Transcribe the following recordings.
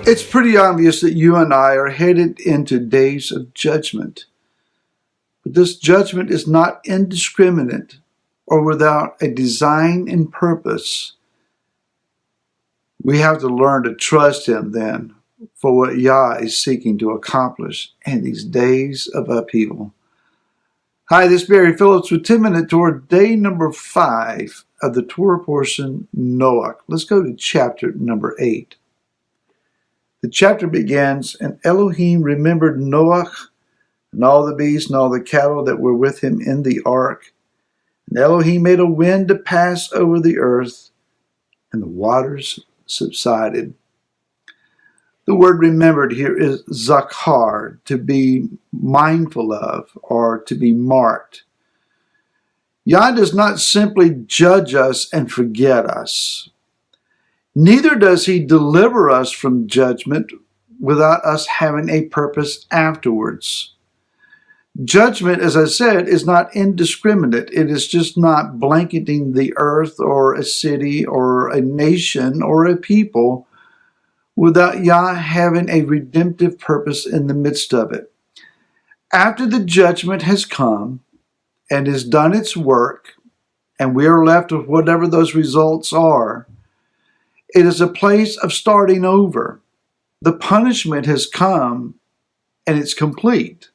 It's pretty obvious that you and I are headed into days of judgment. But this judgment is not indiscriminate or without a design and purpose. We have to learn to trust Him then for what Yah is seeking to accomplish in these days of upheaval. Hi, this is Barry Phillips with 10 Minute Torah, day number 5 of the Torah portion, Noach. Let's go to chapter number 8. The chapter begins, and Elohim remembered Noach and all the beasts and all the cattle that were with him in the ark. And Elohim made a wind to pass over the earth, and the waters subsided. The word remembered here is zakar, to be mindful of or to be marked. Yah does not simply judge us and forget us. Neither does He deliver us from judgment without us having a purpose afterwards. Judgment, as I said, is not indiscriminate. It is just not blanketing the earth or a city or a nation or a people without Yah having a redemptive purpose in the midst of it. After the judgment has come and has done its work, and we are left with whatever those results are, it is a place of starting over. The punishment has come and it's complete.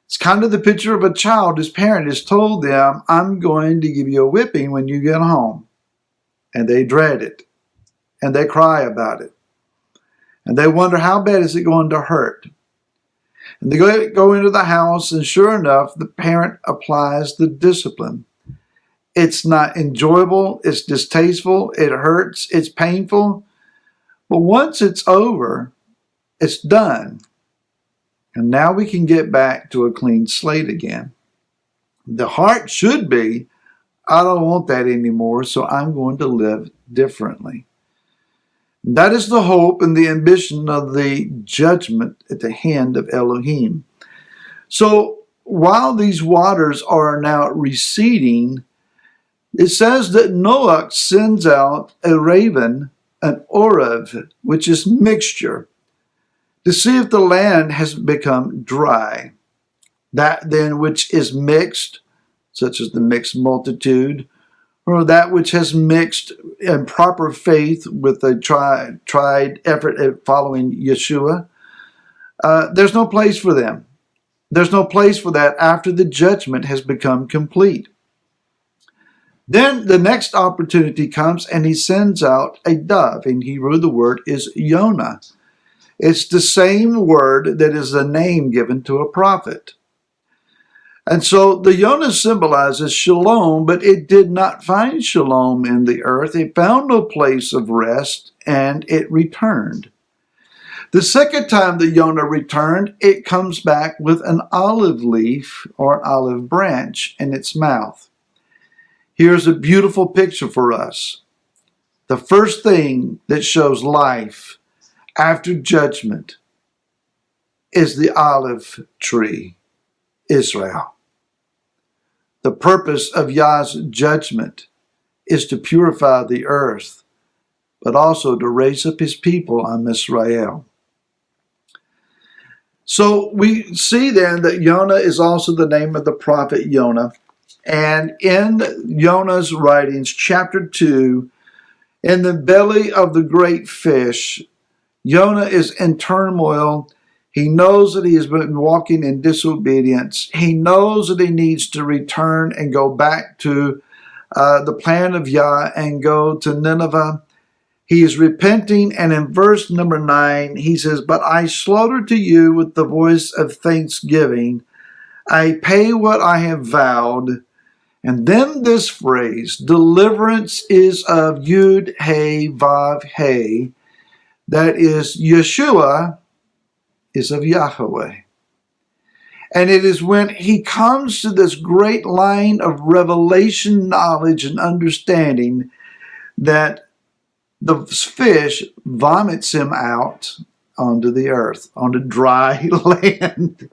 It's kind of the picture of a child whose parent has told them, I'm going to give you a whipping when you get home. And they dread it. And they cry about it. And they wonder, how bad is it going to hurt? And they go into the house, and sure enough, the parent applies the discipline. It's not enjoyable, it's distasteful, it hurts, it's painful. But once it's over, it's done. And now we can get back to a clean slate again. The heart should be, I don't want that anymore, so I'm going to live differently. That is the hope and the ambition of the judgment at the hand of Elohim. So while these waters are now receding, it says that Noach sends out a raven, an orav, which is mixture, to see if the land has become dry. That then which is mixed, such as the mixed multitude, or that which has mixed in proper faith with a tried effort at following Yeshua, there's no place for them. There's no place for that after the judgment has become complete. Then the next opportunity comes, and He sends out a dove. In Hebrew, the word is Yonah. It's the same word that is the name given to a prophet. And so the Yonah symbolizes shalom, but it did not find shalom in the earth. It found no place of rest, and it returned. The second time the Yonah returned, it comes back with an olive leaf or an olive branch in its mouth. Here's a beautiful picture for us. The first thing that shows life after judgment is the olive tree, Israel. The purpose of Yah's judgment is to purify the earth, but also to raise up His people on Israel. So we see then that Yonah is also the name of the prophet Yonah. And in Yonah's writings, chapter 2, in the belly of the great fish, Yonah is in turmoil. He knows that he has been walking in disobedience. He knows that he needs to return and go back to the plan of Yah and go to Nineveh. He is repenting, and in verse number 9, he says, But I slaughter to you with the voice of thanksgiving. I pay what I have vowed. And then this phrase, deliverance is of Yud, He, Vav, He. That is, Yeshua is of Yahweh. And it is when he comes to this great line of revelation, knowledge, and understanding that the fish vomits him out onto the earth, onto dry land.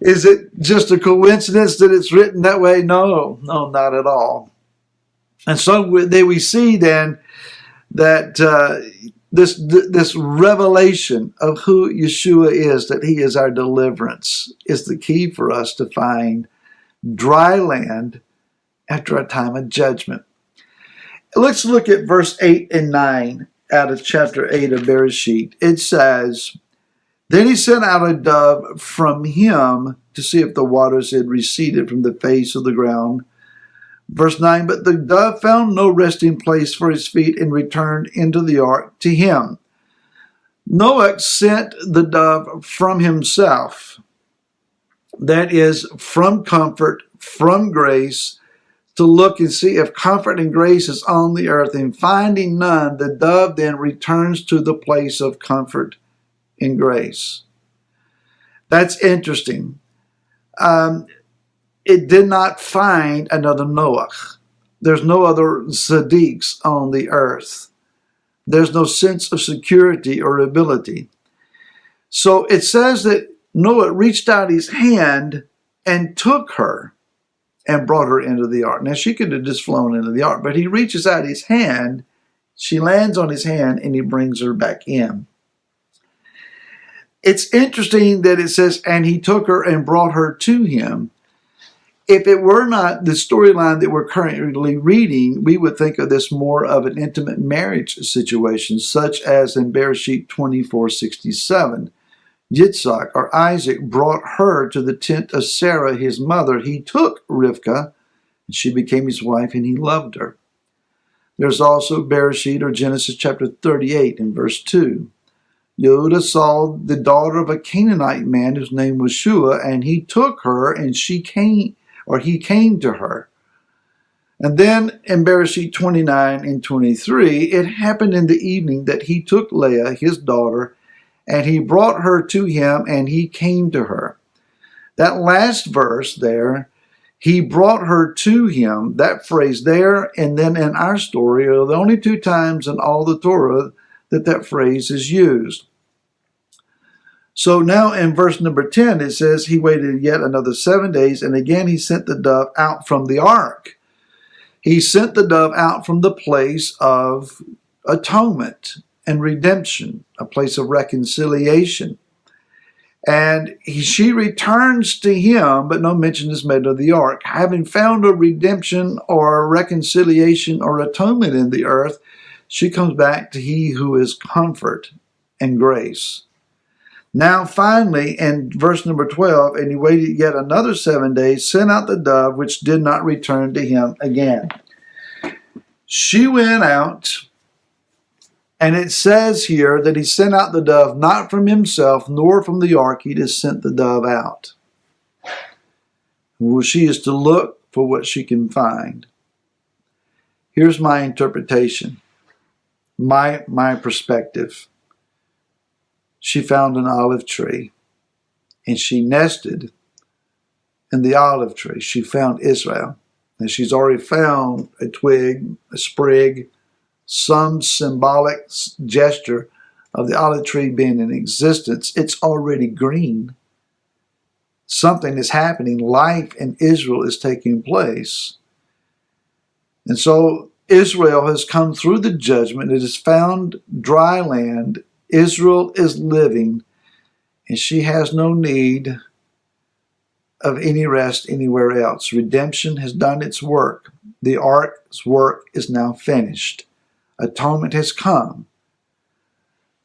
Is it just a coincidence that it's written that way? No, not at all. And so we see then that this revelation of who Yeshua is, that he is our deliverance, is the key for us to find dry land after a time of judgment. Let's look at verse 8 and 9 out of chapter 8 of Bereshit. It says, "Then he sent out a dove from him to see if the waters had receded from the face of the ground." Verse 9, "But the dove found no resting place for his feet and returned into the ark to him." Noach sent the dove from himself, that is, from comfort, from grace, to look and see if comfort and grace is on the earth. And finding none, the dove then returns to the place of comfort and grace. That's interesting. It did not find another Noach. There's no other Tzaddiks on the earth. There's no sense of security or ability. So it says that Noah reached out his hand and took her and brought her into the ark. Now, she could have just flown into the ark, but he reaches out his hand, she lands on his hand, and he brings her back in. It's interesting that it says, "and he took her and brought her to him." If it were not the storyline that we're currently reading, we would think of this more of an intimate marriage situation, such as in Bereshit 24:67. Yitzhak, or Isaac, brought her to the tent of Sarah, his mother. He took Rivkah, and she became his wife, and he loved her. There's also Bereshit, or Genesis chapter 38 and verse 2. Yehudah saw the daughter of a Canaanite man whose name was Shua, and he took her, and he came to her. And then in Bereshit 29 and 23, it happened in the evening that he took Leah, his daughter, and he brought her to him, and he came to her. That last verse there, he brought her to him, that phrase there, and then in our story, are the only two times in all the Torah that phrase is used. So now in verse number 10, it says, "He waited yet another 7 days, and again he sent the dove out from the ark." He sent the dove out from the place of atonement and redemption, a place of reconciliation. And she returns to him, but no mention is made of the ark. Having found a redemption or a reconciliation or atonement in the earth, she comes back to he who is comfort and grace. Now finally, in verse number 12, "And he waited yet another 7 days, sent out the dove, which did not return to him again." She went out, and it says here that he sent out the dove not from himself, nor from the ark. He just sent the dove out. Well, she is to look for what she can find. Here's my interpretation, my perspective. She found an olive tree, and she nested in the olive tree. She found Israel, and she's already found a twig, a sprig, some symbolic gesture of the olive tree being in existence. It's already green. Something is happening. Life in Israel is taking place. And so Israel has come through the judgment. It has found dry land. Israel is living, and she has no need of any rest anywhere else. Redemption has done its work. The ark's work is now finished. Atonement has come.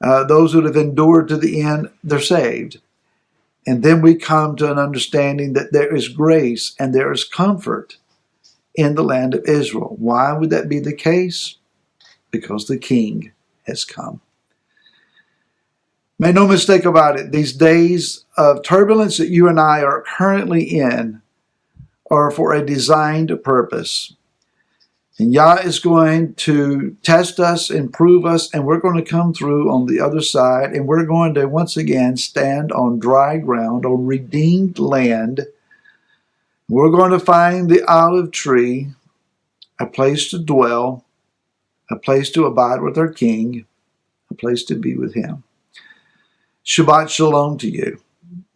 Those who have endured to the end, they're saved. And then we come to an understanding that there is grace and there is comfort in the land of Israel. Why would that be the case? Because the King has come. Make no mistake about it, these days of turbulence that you and I are currently in are for a designed purpose. And Yah is going to test us and prove us, and we're going to come through on the other side, and we're going to once again stand on dry ground, on redeemed land. We're going to find the olive tree, a place to dwell, a place to abide with our King, a place to be with him. Shabbat Shalom to you.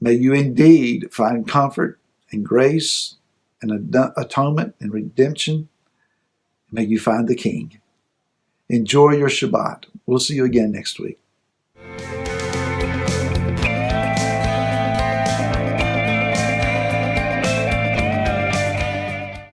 May you indeed find comfort and grace and atonement and redemption. May you find the King. Enjoy your Shabbat. We'll see you again next week.